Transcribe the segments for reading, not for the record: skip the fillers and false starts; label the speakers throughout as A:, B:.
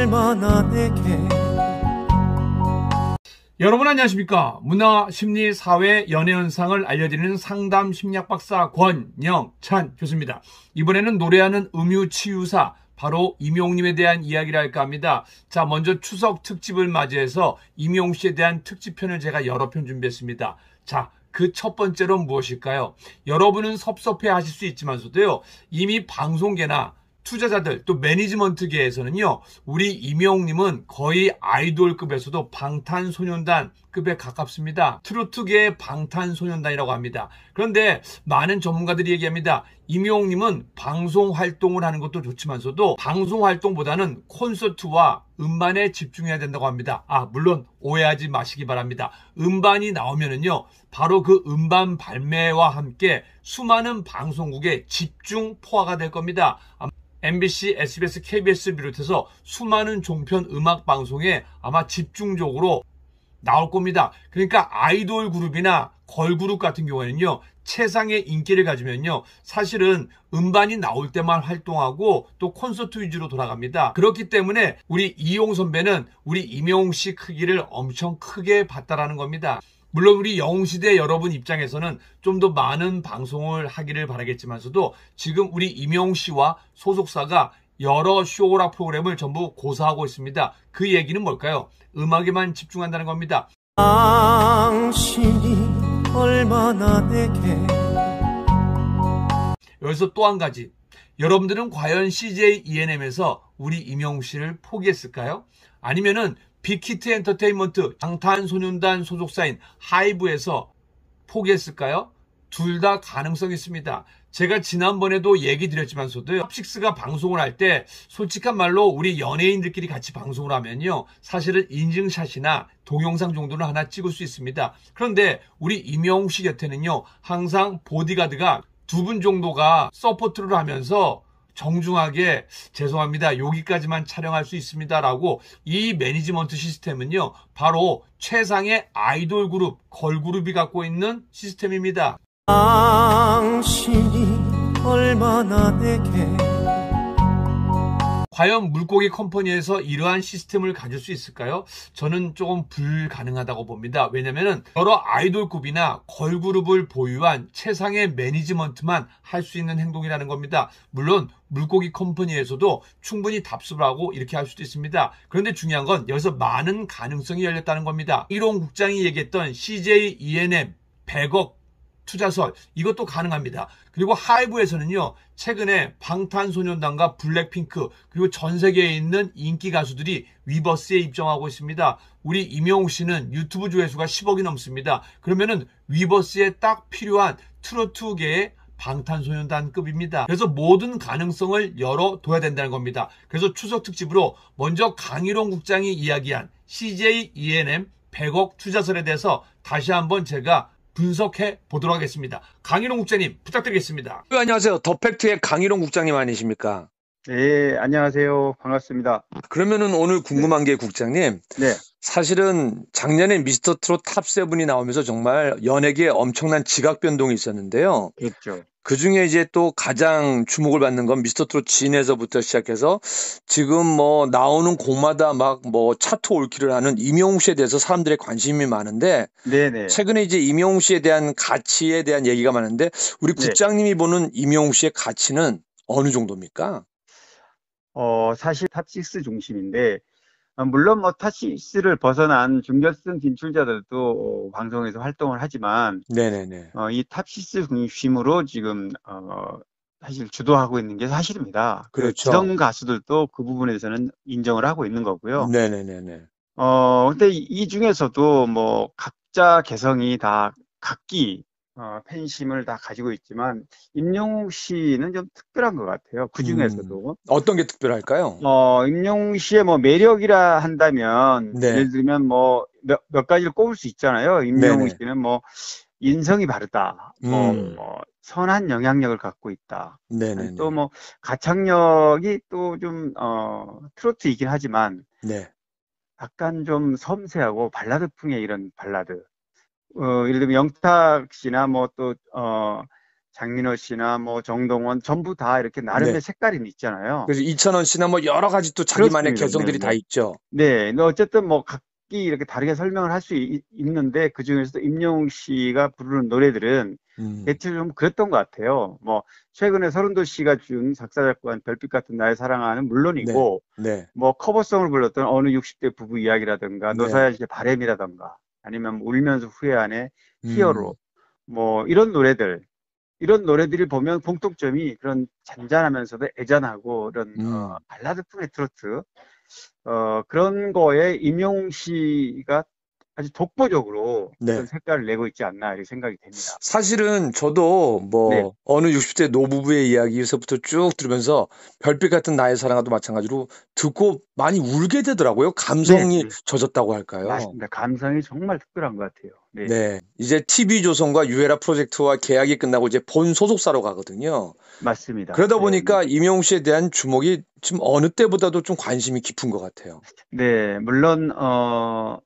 A: 얼마나 내게.
B: 여러분 안녕하십니까? 문화, 심리, 사회, 연애 현상을 알려드리는 상담 심리학 박사 권영찬 교수입니다. 이번에는 노래하는 음유치유사 바로 임용님에 대한 이야기를 할까 합니다. 자, 먼저 추석 특집을 맞이해서 임용 씨에 대한 특집편을 제가 여러 편 준비했습니다. 자, 그 첫 번째로 무엇일까요? 여러분은 섭섭해 하실 수 있지만서도요, 이미 방송계나 투자자들 또 매니지먼트계에서는요, 우리 임영님은 거의 아이돌급에서도 방탄소년단급에 가깝습니다. 트로트계의 방탄소년단이라고 합니다. 그런데 많은 전문가들이 얘기합니다. 임영님은 방송 활동을 하는 것도 좋지만서도 방송 활동보다는 콘서트와 음반에 집중해야 된다고 합니다. 물론 오해하지 마시기 바랍니다. 음반이 나오면은요, 바로 그 음반 발매와 함께 수많은 방송국에 집중 포화가 될 겁니다. MBC, SBS, KBS를 비롯해서 수많은 종편 음악 방송에 아마 집중적으로 나올 겁니다. 그러니까 아이돌 그룹이나 걸그룹 같은 경우에는요, 최상의 인기를 가지면요, 사실은 음반이 나올 때만 활동하고 또 콘서트 위주로 돌아갑니다. 그렇기 때문에 우리 이용 선배는 우리 임용 씨 크기를 엄청 크게 봤다라는 겁니다. 물론 우리 영웅시대 여러분 입장에서는 좀 더 많은 방송을 하기를 바라겠지만서도 지금 우리 임용 씨와 소속사가 여러 쇼라 프로그램을 전부 고사하고 있습니다. 그 얘기는 뭘까요? 음악에만 집중한다는 겁니다.
A: 당신이 얼마나 내게.
B: 여기서 또 한 가지. 여러분들은 과연 CJ ENM에서 우리 임용 씨를 포기했을까요? 아니면은 빅히트 엔터테인먼트 방탄소년단 소속사인 하이브에서 포기했을까요? 둘 다 가능성이 있습니다. 제가 지난번에도 얘기 드렸지만서도요, 탑식스가 방송을 할 때 솔직한 말로 우리 연예인들끼리 같이 방송을 하면요, 사실은 인증샷이나 동영상 정도는 하나 찍을 수 있습니다. 그런데 우리 임영웅 씨 곁에는요, 항상 보디가드가 두 분 정도가 서포트를 하면서 정중하게 죄송합니다, 여기까지만 촬영할 수 있습니다 라고, 이 매니지먼트 시스템은요, 바로 최상의 아이돌 그룹, 걸그룹이 갖고 있는 시스템입니다.
A: 당신이 얼마나 내게.
B: 과연 물고기 컴퍼니에서 이러한 시스템을 가질 수 있을까요? 저는 조금 불가능하다고 봅니다. 왜냐면은 여러 아이돌급이나 걸그룹을 보유한 최상의 매니지먼트만 할 수 있는 행동이라는 겁니다. 물론 물고기 컴퍼니에서도 충분히 답습을 하고 이렇게 할 수도 있습니다. 그런데 중요한 건 여기서 많은 가능성이 열렸다는 겁니다. 이론 국장이 얘기했던 CJ ENM 100억 투자설, 이것도 가능합니다. 그리고 하이브에서는요, 최근에 방탄소년단과 블랙핑크 그리고 전 세계에 있는 인기 가수들이 위버스에 입점하고 있습니다. 우리 임영웅 씨는 유튜브 조회수가 10억이 넘습니다. 그러면은 위버스에 딱 필요한 트로트계의 방탄소년단급입니다. 그래서 모든 가능성을 열어둬야 된다는 겁니다. 그래서 추석 특집으로 먼저 강일원 국장이 이야기한 CJ ENM 100억 투자설에 대해서 다시 한번 제가 분석해 보도록 하겠습니다. 강일원 국장님 부탁드리겠습니다.
C: 안녕하세요. 더팩트의 강일원 국장님 아니십니까?
D: 네, 안녕하세요. 반갑습니다.
C: 그러면은 오늘 궁금한 게 국장님,
D: 네,
C: 사실은 작년에 미스터 트롯 탑7이 나오면서 정말 연예계에 엄청난 지각 변동이 있었는데요.
D: 그렇죠.
C: 그 중에 이제 또 가장 주목을 받는 건 미스터 트롯 진에서부터 시작해서 지금 뭐 나오는 곡마다 막 뭐 차트 올킬을 하는 임영웅 씨에 대해서 사람들의 관심이 많은데,
D: 네네.
C: 최근에 이제 임영웅 씨에 대한 가치에 대한 얘기가 많은데, 우리
D: 네.
C: 국장님이 보는 임영웅 씨의 가치는 어느 정도입니까?
D: 사실 탑6 중심인데, 물론 뭐 탑6를 벗어난 준결승 진출자들도 방송에서 활동을 하지만,
C: 네네네.
D: 이 탑6 중심으로 지금, 사실 주도하고 있는 게 사실입니다.
C: 그렇죠.
D: 지성 가수들도 그 부분에 대해서는 인정을 하고 있는 거고요.
C: 네네네네.
D: 근데 이 중에서도 뭐 각자 개성이 다 각기 팬심을 다 가지고 있지만 임영웅 씨는 좀 특별한 것 같아요. 그 중에서도.
C: 어떤 게 특별할까요?
D: 임영웅 씨의 뭐 매력이라 한다면
C: 네.
D: 예를 들면 뭐 몇 가지를 꼽을 수 있잖아요. 임영웅
C: 네네.
D: 씨는 뭐 인성이 바르다, 뭐 선한 영향력을 갖고 있다.
C: 네네네.
D: 또 뭐 가창력이 또 좀 트로트이긴 하지만
C: 네.
D: 약간 좀 섬세하고 발라드풍의 이런 발라드. 예를 들면 영탁 씨나 뭐 또 장민호 씨나 뭐 정동원 전부 다 이렇게 나름의
C: 네.
D: 색깔이 있잖아요.
C: 그래서 이찬원 씨나 뭐 여러 가지 또 자기만의
D: 그렇습니다.
C: 개성들이 다
D: 네네.
C: 있죠.
D: 네, 근데 어쨌든 뭐 각기 이렇게 다르게 설명을 할 수 있는데 그 중에서도 임영웅 씨가 부르는 노래들은
C: 음,
D: 대체로 좀 그랬던 것 같아요. 뭐 최근에 서른도 씨가 준 작사 작곡한 별빛 같은 나의 사랑하는
C: 네,
D: 물론이고
C: 네,
D: 뭐 커버송을 불렀던 어느 60대 부부 이야기라든가
C: 네,
D: 노사연 씨의 바램이라든가 아니면 뭐 울면서 후회하네
C: 음,
D: 히어로 뭐 이런 노래들을 보면 공통점이 그런 잔잔하면서도 애잔하고 이런
C: 음,
D: 발라드풍의 트로트 그런 거에 임영웅 씨가 아주 독보적으로 어떤
C: 네.
D: 색깔을 내고 있지 않나 이렇게 생각이 됩니다.
C: 사실은 저도
D: 네,
C: 뭐 어느 60대 노부부의 이야기에서부터 쭉 들으면서 별빛 같은 나의 사랑과도 마찬가지로 듣고 많이 울게 되더라고요.
D: 네,
C: 감성이
D: 네,
C: 젖었다고 할까요?
D: 맞습니다. 감성이 정말 특별한 것 같아요. 네,
C: 네. 이제 TV조선과 유에라 프로젝트와 계약이 끝나고 이제 본 소속사로 가거든요.
D: 맞습니다.
C: 그러다
D: 네, 네.
C: 보니까 임영웅 씨에 대한 주목이 지금 어느 때보다도 좀 관심이 깊은 것 같아요.
D: 네, 물론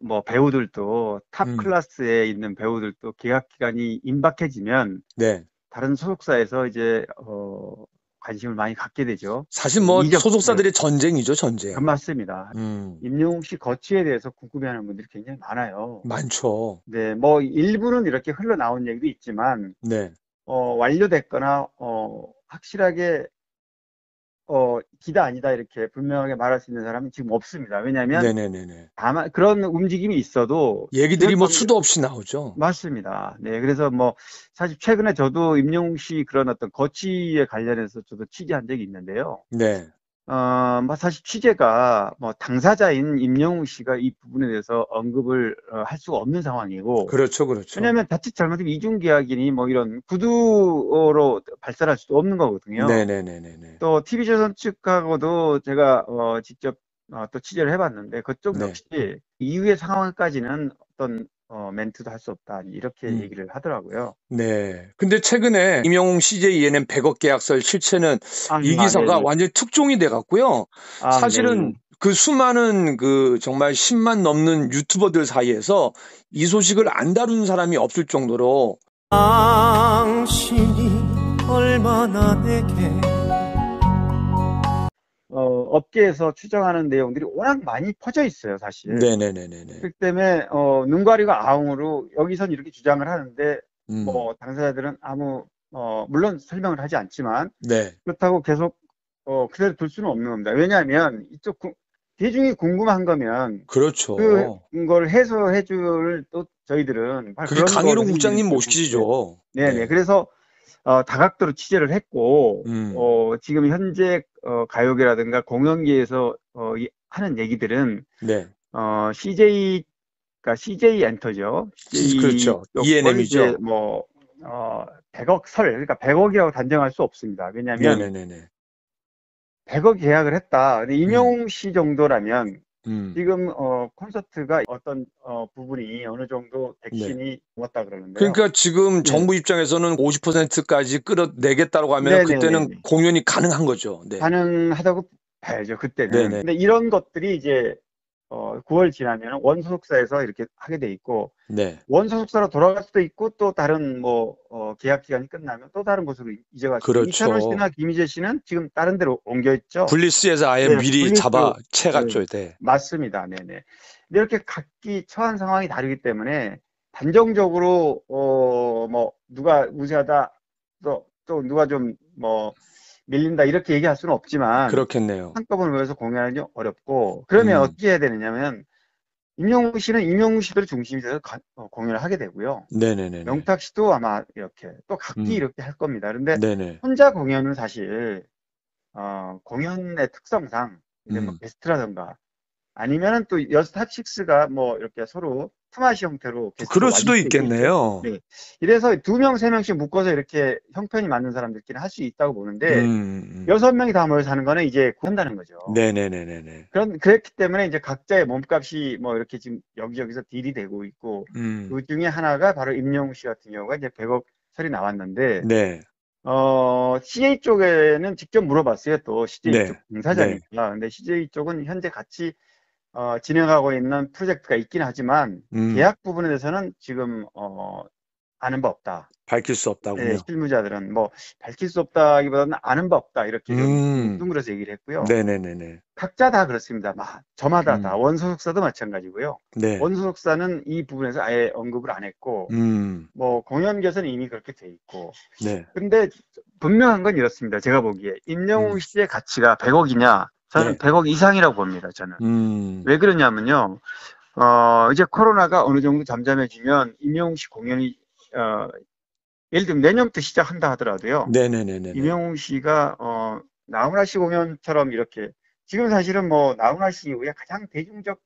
D: 뭐 배우들도 탑
C: 음,
D: 클래스에 있는 배우들도 계약 기간이 임박해지면
C: 네.
D: 다른 소속사에서 이제 관심을 많이 갖게 되죠.
C: 사실 뭐
D: 네,
C: 소속사들의 전쟁이죠,
D: 그
C: 전쟁.
D: 맞습니다.
C: 음,
D: 임영웅 씨 거취에 대해서 궁금해하는 분들이 굉장히 많아요.
C: 많죠.
D: 네, 뭐 일부는 이렇게 흘러나온 얘기도 있지만
C: 네.
D: 완료됐거나 확실하게 기다 아니다 이렇게 분명하게 말할 수 있는 사람은 지금 없습니다. 왜냐하면
C: 네네네네.
D: 다만 그런 움직임이 있어도
C: 얘기들이 뭐
D: 계약관계
C: 수도 없이 나오죠.
D: 맞습니다. 네, 그래서 뭐 사실 최근에 저도 임영웅 씨 그런 어떤 거취에 관련해서 저도 취재한 적이 있는데요.
C: 네.
D: 뭐 사실 취재가 뭐 당사자인 임영웅 씨가 이 부분에 대해서 언급을 할 수가 없는 상황이고
C: 그렇죠, 그렇죠.
D: 왜냐하면 자칫 잘못하면 이중계약이니 뭐 이런 구두로 발설할 수도 없는 거거든요.
C: 네네네네네.
D: 또 TV조선 측하고도 제가 직접 또 취재를 해봤는데 그쪽
C: 네.
D: 역시 이후의 상황까지는 어떤 멘트도 할 수 없다 이렇게
C: 음.
D: 얘기를 하더라고요.
C: 네. 근데 최근에 임영웅 CJ ENM 100억 계약서 실체는
D: 아,
C: 이 기사가
D: 네네.
C: 완전히 특종이 돼 갖고요.
D: 아, 네.
C: 사실은 그 수많은 그 정말 10만 넘는 유튜버들 사이에서 이 소식을 안 다룬 사람이 없을 정도로
A: 당신이 얼마나 내게
D: 업계에서 추정하는 내용들이 워낙 많이 퍼져 있어요, 사실.
C: 네네네네네.
D: 그렇기 때문에 눈 가리고 아웅으로 여기선 이렇게 주장을 하는데
C: 음.
D: 뭐 당사자들은 아무 물론 설명을 하지 않지만
C: 네.
D: 그렇다고 계속 그대로 둘 수는 없는 겁니다. 왜냐하면 대중이 궁금한 거면
C: 그렇죠.
D: 그걸 해소해 줄 또 저희들은 바로
C: 그게
D: 그런 거를
C: 강희룡
D: 하기 위해서
C: 국장님
D: 네,
C: 모시기죠.
D: 네네.
C: 네.
D: 그래서 다각도로 취재를 했고
C: 음.
D: 지금 현재 가요계라든가 공연계에서 하는 얘기들은
C: 네.
D: CJ 그러니까 CJ 엔터죠. CJ
C: 그렇죠.
D: 쪽을 이제
C: ENM이죠.
D: 뭐 100억 그러니까 100억이라고 단정할 수 없습니다. 왜냐하면
C: 네네네네.
D: 100억 계약을 했다. 근데
C: 음.
D: 임영웅 씨 정도라면
C: 음.
D: 지금 콘서트가 어떤 부분이 어느 정도
C: 네.
D: 백신이 넘었다 그러는데요.
C: 그러니까 지금
D: 네,
C: 정부 입장에서는 50%까지 끌어내겠다고 하면 그때는
D: 네네네네.
C: 공연이 가능한 거죠. 네.
D: 가능하다고 봐야죠, 그때는.
C: 네네.
D: 근데 이런 것들이 이제 9월 지나면 원소속사에서 이렇게 하게 돼 있고
C: 네.
D: 원소속사로 돌아갈 수도 있고 또 다른 뭐 계약 기간이 끝나면 또 다른 곳으로 이적할 수도 있고 이찬원
C: 그렇죠.
D: 씨나 김희재 씨는 지금 다른 데로 옮겨 있죠.
C: 블리스에서 아예
D: 네,
C: 미리 잡아
D: 블리스로 네,
C: 채갔죠. 네.
D: 맞습니다. 네네. 근데 이렇게 각기 처한 상황이 다르기 때문에 단정적으로 뭐 누가 우세하다 또 누가 좀 뭐 밀린다 이렇게 얘기할 수는 없지만
C: 그렇겠네요.
D: 한꺼번에 모여서 공연하기 어렵고 그러면
C: 음.
D: 어떻게 해야 되느냐면 임영웅 씨는 임영웅 씨들 중심이 돼서 공연을 하게 되고요.
C: 네네네네.
D: 명탁 씨도 아마 이렇게 또 각기
C: 음.
D: 이렇게 할 겁니다. 그런데
C: 네네.
D: 혼자 공연은 사실 공연의 특성상 이제 뭐
C: 음.
D: 게스트라든가 아니면은 또 여스탑식스가 뭐 이렇게 서로 품앗이 형태로 게스트로
C: 그럴
D: 와줄
C: 수도
D: 수도 있겠죠.
C: 있겠네요.
D: 네. 이래서 두 명, 세 명씩 묶어서 이렇게 형편이 맞는 사람들끼리 할 수 있다고 보는데
C: 음.
D: 6명이 다 모여서 하는 거는 이제 한다는 거죠.
C: 네네네네네.
D: 그랬기 때문에 이제 각자의 몸값이 뭐 이렇게 지금 여기저기서 딜이 되고 있고
C: 음.
D: 그 중에 하나가 바로 임영웅 씨 같은 경우가 이제 100억 설이 나왔는데
C: 네.
D: CJ 쪽에는 직접 물어봤어요. 또 CJ 쪽
C: 네. 네.
D: 당사자니까. 근데 CJ 쪽은 현재 같이 진행하고 있는 프로젝트가 있긴 하지만
C: 음.
D: 계약 부분에 대해서는 지금 아는 바 없다.
C: 밝힐 수
D: 네,
C: 없다군요.
D: 실무자들은 뭐 밝힐 수 없다기보다는 아는 바 없다 이렇게 좀
C: 음,
D: 둥그려서 얘기를 했고요.
C: 네네네네.
D: 각자 다 그렇습니다. 저마다 다
C: 음,
D: 원소속사도 마찬가지고요.
C: 네.
D: 원소속사는 이 부분에서 아예 언급을 안 했고 뭐 공연계에서는 이미 그렇게 돼 있고.
C: 네.
D: 근데 분명한 건 이렇습니다. 제가 보기에
C: 음,
D: 임영웅 씨의 가치가 100억이냐? 저는
C: 네.
D: 100억 이상이라고 봅니다. 저는.
C: 음,
D: 왜 그러냐면요. 이제 코로나가 어느 정도 잠잠해지면 임영웅 씨 공연이 예를 들면 내년부터 시작한다 하더라도요.
C: 네네네네네.
D: 임영웅 씨가 나훈아 씨 공연처럼 이렇게 지금 사실은 뭐 나훈아 씨 이후에 가장 대중적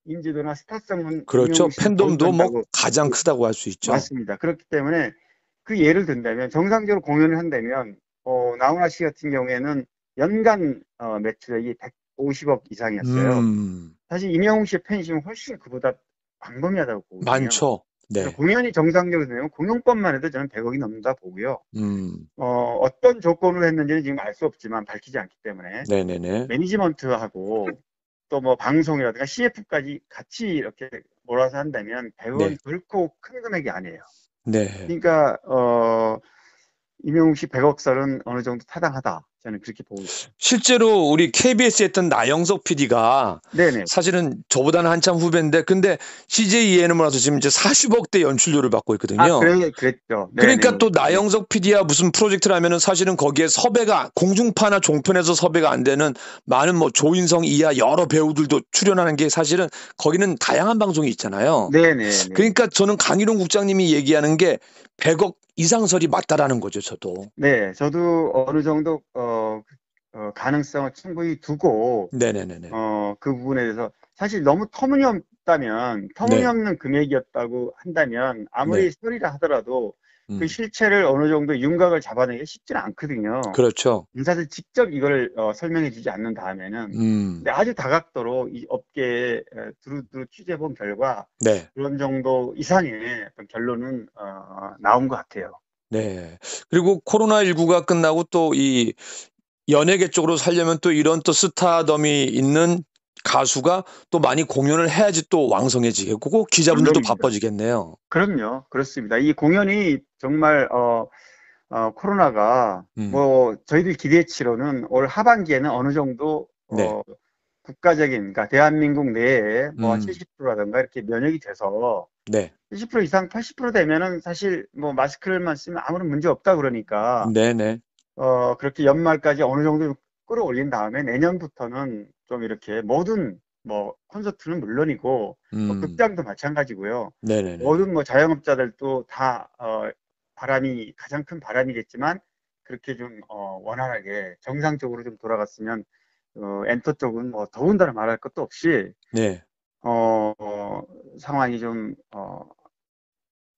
D: 인지도나 스타성은 임영웅
C: 그렇죠.
D: 씨를
C: 팬덤도 뭐
D: 거듭한다고.
C: 가장 크다고 할 수 있죠.
D: 맞습니다. 그렇기 때문에 그 예를 든다면 정상적으로 공연을 한다면 나훈아 씨 같은 경우에는 연간 매출액이 150억 이상이었어요.
C: 음,
D: 사실 임영웅 씨의 팬심은 훨씬 그보다 광범위하다고 보거든요.
C: 많죠.
D: 그래서
C: 네.
D: 공연이 정상적으로 되면 공연법만 해도 저는 100억이 넘는다 보고요.
C: 음,
D: 어떤 조건으로 했는지는 지금 알 수 없지만 밝히지 않기 때문에
C: 네네네.
D: 매니지먼트하고 또 뭐 방송이라든가 CF까지 같이 이렇게 몰아서 한다면 100억이
C: 네.
D: 결코 큰 금액이 아니에요.
C: 네.
D: 그러니까 임영웅 씨 100억 설은 어느 정도 타당하다. 저는 그렇게 보고 있어요.
C: 실제로 우리 KBS에 했던 나영석 PD가
D: 네네.
C: 사실은 저보다는 한참 후배인데, 근데 CJ ENM을 와서 지금 이제 40억대 연출료를 받고 있거든요.
D: 그랬죠.
C: 그러니까
D: 네네.
C: 또 나영석 PD야 무슨 프로젝트를 하면은 사실은 거기에 섭외가 공중파나 종편에서 섭외가 안 되는 많은 뭐 조인성 이하 여러 배우들도 출연하는 게 사실은 거기는 다양한 방송이 있잖아요.
D: 네네네.
C: 그러니까 저는 강일홍 국장님이 얘기하는 게 100억 이상설이 맞다라는 거죠, 저도.
D: 네, 저도 어느 정도 가능성을 충분히 두고
C: 네네네네.
D: 그 부분에 대해서 사실 너무
C: 네,
D: 터무니없는 금액이었다고 한다면
C: 네.
D: 아무리 소리라 하더라도 그
C: 음,
D: 실체를 어느 정도 윤곽을 잡아내기 쉽지는 않거든요.
C: 그렇죠.
D: 인사들 직접 이걸 설명해 주지 않는 다음에는.
C: 음,
D: 근데 아주 다각도로 이 업계에 두루두루 취재해 본 결과
C: 네,
D: 그런 정도 이상의 어떤 결론은 나온 것 같아요.
C: 네. 그리고 코로나19가 끝나고 또 이 연예계 쪽으로 살려면 또 이런 또 스타덤이 있는 가수가 또 많이 공연을 해야지 또 왕성해지겠고 기자분들도
D: 물론입니다.
C: 바빠지겠네요.
D: 그럼요. 그렇습니다. 이 공연이 정말 코로나가
C: 음,
D: 뭐 저희들 기대치로는 올 하반기에는 어느 정도
C: 네,
D: 국가적인, 그러니까 대한민국 내에 뭐
C: 음,
D: 70%라든가 이렇게 면역이 돼서
C: 네,
D: 70% 이상 80% 되면은 사실 뭐 마스크를만 쓰면 아무런 문제 없다 그러니까
C: 네네,
D: 그렇게 연말까지 어느 정도 끌어올린 다음에 내년부터는 좀 이렇게 모든 뭐 콘서트는 물론이고 뭐 극장도 마찬가지고요.
C: 네네네,
D: 모든 뭐 자영업자들도 다 바람이 가장 큰 바람이겠지만 그렇게 좀 원활하게 정상적으로 좀 돌아갔으면 엔터 쪽은 뭐 더군다나 말할 것도 없이
C: 네,
D: 상황이 좀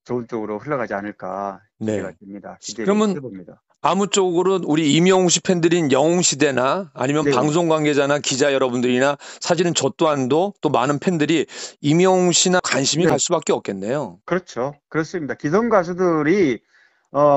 D: 좋은 쪽으로 흘러가지 않을까 기대가
C: 네.
D: 됩니다. 기대를
C: 그러면
D: 해봅니다.
C: 아무쪽으로 우리 임영웅 씨 팬들인 영웅시대나 아니면
D: 네.
C: 방송 관계자나 기자 여러분들이나 사실은 저 또한도 또 많은 팬들이 임영웅 씨나 관심이
D: 네.
C: 갈 수밖에 없겠네요.
D: 그렇죠. 그렇습니다. 기성 가수들이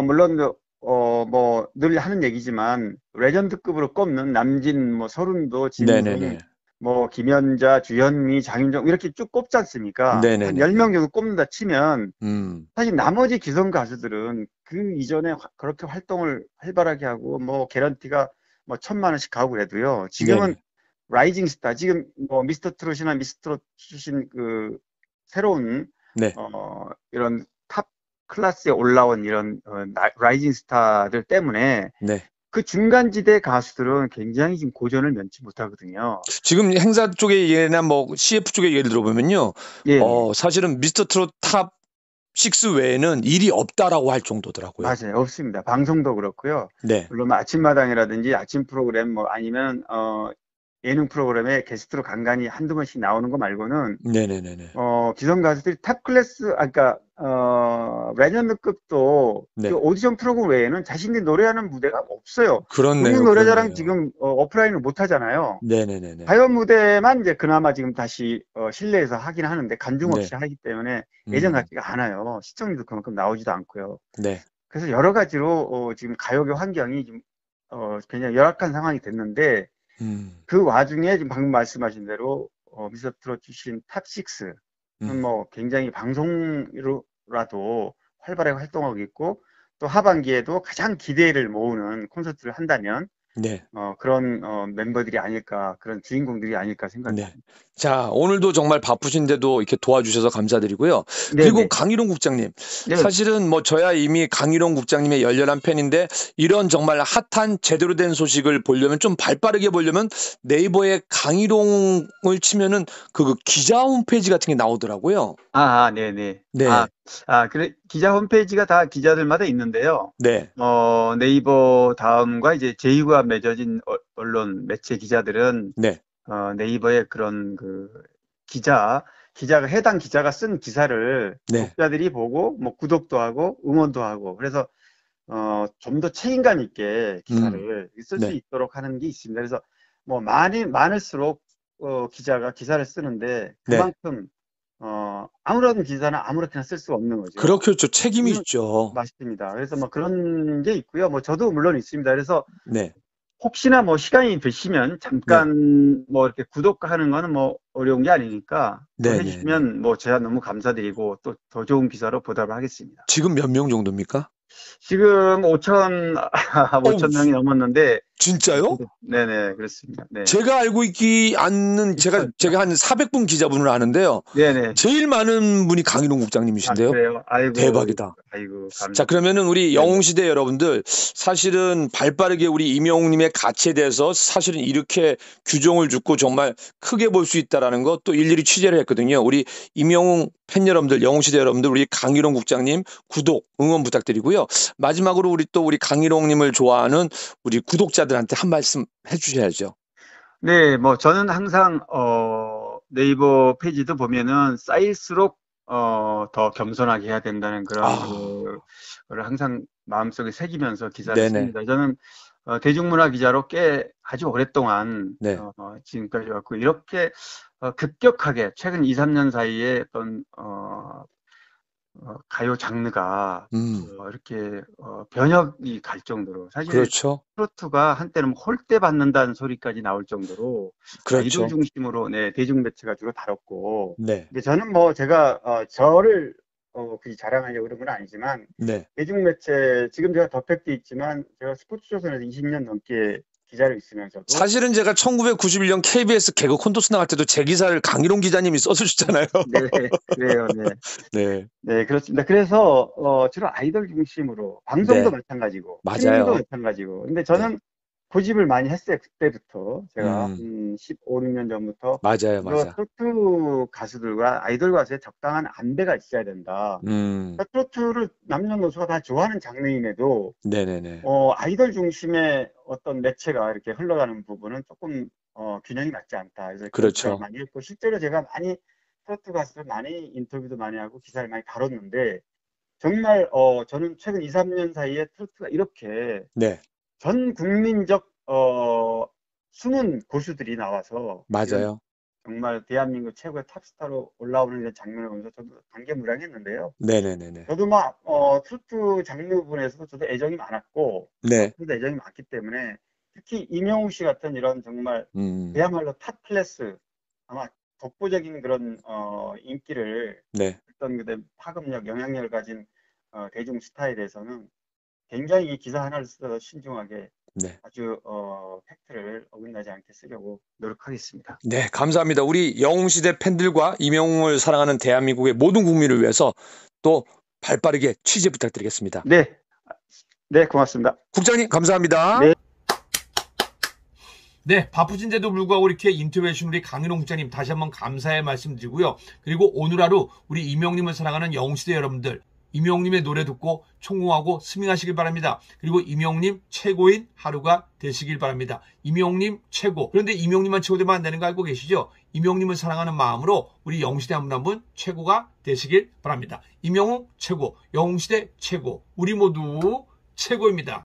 D: 물론 뭐 늘 하는 얘기지만 레전드급으로 꼽는 남진, 뭐 서른도, 진승,
C: 네네네.
D: 뭐 김연자, 주현미, 장윤정 이렇게 쭉 꼽지 않습니까? 한
C: 네네네네.
D: 10명 정도 꼽는다 치면
C: 음,
D: 사실 나머지 기성 가수들은 그 이전에 그렇게 활동을 활발하게 하고 뭐 개런티가 뭐 1,000만 원씩 가고 그래도요. 지금은
C: 네네.
D: 라이징 스타, 지금 뭐 미스터 트롯이나 미스터 트롯 출신 그 새로운
C: 네.
D: 이런 탑 클래스에 올라온 이런 라이징 스타들 때문에
C: 네.
D: 그 중간지대 가수들은 굉장히 지금 고전을 면치 못하거든요.
C: 지금 행사 쪽의 예나 뭐 CF 쪽의 예를 들어보면요.
D: 예,
C: 사실은 미스터 트롯 탑 6 외에는 일이 없다라고 할 정도더라고요.
D: 맞아요. 없습니다. 방송도 그렇고요.
C: 네.
D: 물론 뭐 아침마당이라든지 아침 프로그램 뭐 아니면 예능 프로그램에 게스트로 간간히 한두 번씩 나오는 거 말고는
C: 네네네네.
D: 기성 가수들이 탑 클래스, 그러니까 레전드급도 그
C: 네.
D: 오디션 프로그램 외에는 자신들이 노래하는 무대가 없어요. 국민
C: 그렇네요.
D: 노래자랑
C: 그렇네요.
D: 지금 오프라인을 못 하잖아요.
C: 네네네네.
D: 가요 무대만 이제 그나마 지금 다시 실내에서 하긴 하는데 간중
C: 네.
D: 없이 하기 때문에 예전
C: 음,
D: 같지가 않아요. 시청률도 그만큼 나오지도 않고요.
C: 네.
D: 그래서 여러 가지로 지금 가요계 환경이 좀 굉장히 열악한 상황이 됐는데
C: 음,
D: 그 와중에 지금 방금 말씀하신 대로 미스터 트롯 출신 탑6는
C: 음,
D: 뭐 굉장히 방송으로라도 활발하게 활동하고 있고 또 하반기에도 가장 기대를 모으는 콘서트를 한다면
C: 네.
D: 그런 멤버들이 아닐까, 그런 주인공들이 아닐까 생각합니다.
C: 네. 자, 오늘도 정말 바쁘신데도 이렇게 도와주셔서 감사드리고요.
D: 네,
C: 그리고
D: 네.
C: 강일홍 국장님,
D: 네.
C: 사실은 뭐 저야 이미 강일홍 국장님의 열렬한 팬인데 이런 정말 핫한 제대로 된 소식을 보려면 좀 발빠르게 보려면 네이버에 강일홍을 치면은 그 기자 홈페이지 같은 게 나오더라고요.
D: 네네.
C: 네.
D: 그래, 기자 홈페이지가 다 기자들마다 있는데요.
C: 네.
D: 네이버 다음과 이제 제2가 맺어진 언론, 매체 기자들은,
C: 네.
D: 네이버에 그런 기자가, 해당 기자가 쓴 기사를
C: 네.
D: 독자들이 보고, 뭐, 구독도 하고, 응원도 하고, 그래서, 좀 더 책임감 있게 기사를 쓸 수
C: 네.
D: 있도록 하는 게 있습니다. 그래서, 뭐, 많을수록, 기자가 기사를 쓰는데,
C: 네.
D: 그만큼, 아무런 기사는 아무렇게나 쓸 수가 없는 거죠.
C: 그렇겠죠. 책임이 있죠.
D: 맞습니다. 그래서 뭐 그런 게 있고요. 뭐 저도 물론 있습니다. 그래서
C: 네.
D: 혹시나 뭐 시간이 되시면 잠깐 뭐 이렇게 구독하는 거는 뭐 어려운 게 아니니까 또
C: 네,
D: 해주시면 뭐 제가 너무 감사드리고 또 더 좋은 기사로 보답을 하겠습니다.
C: 지금 몇 명 정도입니까?
D: 지금 5천 명이 넘었는데
C: 진짜요?
D: 네네 그렇습니다. 네.
C: 제가 알고 있기 않는 제가 한 400분 기자분을 아는데요.
D: 네네.
C: 제일 많은 분이 강일홍 국장님이신데요.
D: 그래요? 아이고.
C: 대박이다.
D: 아이고 감사합니다.
C: 자, 그러면은 우리 영웅시대 여러분들 사실은 발빠르게 우리 임영웅님의 가치에 대해서 사실은 이렇게 규정을 짓고 정말 크게 볼 수 있다라는 거 또 일일이 취재를 했거든요. 우리 임영웅 팬 여러분들, 영웅시대 여러분들, 우리 강일홍 국장님 구독, 응원 부탁드리고요. 마지막으로 우리 강일홍님을 좋아하는 우리 구독자들한테 한 말씀 해주셔야죠.
D: 네, 뭐 저는 항상 네이버 페이지도 보면은 쌓일수록 더 겸손하게 해야 된다는 그런 거를 항상 마음속에 새기면서 기사를 씁니다. 저는 대중문화 기자로 아주 오랫동안 지금까지 왔고 이렇게 급격하게 최근 2, 3년 사이에 어떤 가요 장르가 이렇게 변혁이 갈 정도로 사실
C: 그렇죠.
D: 트로트가 한때는 홀대 받는다는 소리까지 나올 정도로
C: 그렇죠.
D: 아이돌 중심으로 대중 매체가 주로 다뤘고 근데 저는 뭐 제가 저를 굳이 자랑하려고 그런 건 아니지만 대중 매체 지금 제가 더 팩트 있지만 제가 스포츠조선에서 20년 넘게 기자를 있으면서도
C: 사실은 제가 1991년 KBS 개그 콘토스 나갈 때도 제 기사를 강일홍 기자님이 써주셨잖아요.
D: 네, 그래요. 네, 그렇습니다. 그래서 주로 아이돌 중심으로 방송도 마찬가지고 신문도 마찬가지고. 근데 저는 고집을 많이 했어요. 그때부터 제가 15, 16년 전부터
C: 맞아요.
D: 트로트 가수들과 아이돌 가수의 적당한 안배가 있어야 된다. 그러니까 트로트를 남녀노소가 다 좋아하는 장르임에도 아이돌 중심의 어떤 매체가 이렇게 흘러가는 부분은 조금 균형이 맞지 않다. 그래서 그렇죠. 많이 했고 실제로 제가 많이 트로트 가수들 많이 인터뷰도 많이 하고 기사를 많이 다뤘는데 정말 저는 최근 2, 3년 사이에 트로트가 이렇게 전 국민적 숨은 고수들이 나와서
C: 맞아요.
D: 정말 대한민국 최고의 탑스타로 올라오는 이런 장면을 보면서 저도 감개무량했는데요. 저도 막 트로트 장르 부분에서도 저도 애정이 많았고 저도 애정이 많기 때문에 특히 임영웅 씨 같은 이런 정말 그야말로 탑 클래스 아마 독보적인 그런 인기를 어떤 그때 파급력, 영향력을 가진 대중 스타에 대해서는 굉장히 이 기사 하나를 써서 신중하게 아주 팩트를 어긋나지 않게 쓰려고 노력하겠습니다.
C: 네, 감사합니다. 우리 영웅시대 팬들과 임영웅을 사랑하는 대한민국의 모든 국민을 위해서 또 발빠르게 취재 부탁드리겠습니다.
D: 네, 고맙습니다.
C: 국장님 감사합니다.
B: 네, 바쁘신데도 불구하고 이렇게 인터뷰해 주신 우리 강일홍 국장님 다시 한번 감사의 말씀드리고요. 그리고 오늘 하루 우리 임영웅님을 사랑하는 영웅시대 여러분들 임영웅님의 노래 듣고 총공하고 스밍하시길 바랍니다. 그리고 임영웅님 최고인 하루가 되시길 바랍니다. 임영웅님 최고. 그런데 임영웅님만 최고 되면 안 되는 거 알고 계시죠? 임영웅님을 사랑하는 마음으로 우리 영웅시대 한 분 한 분 최고가 되시길 바랍니다. 임영웅 최고, 영웅시대 최고. 우리 모두 최고입니다.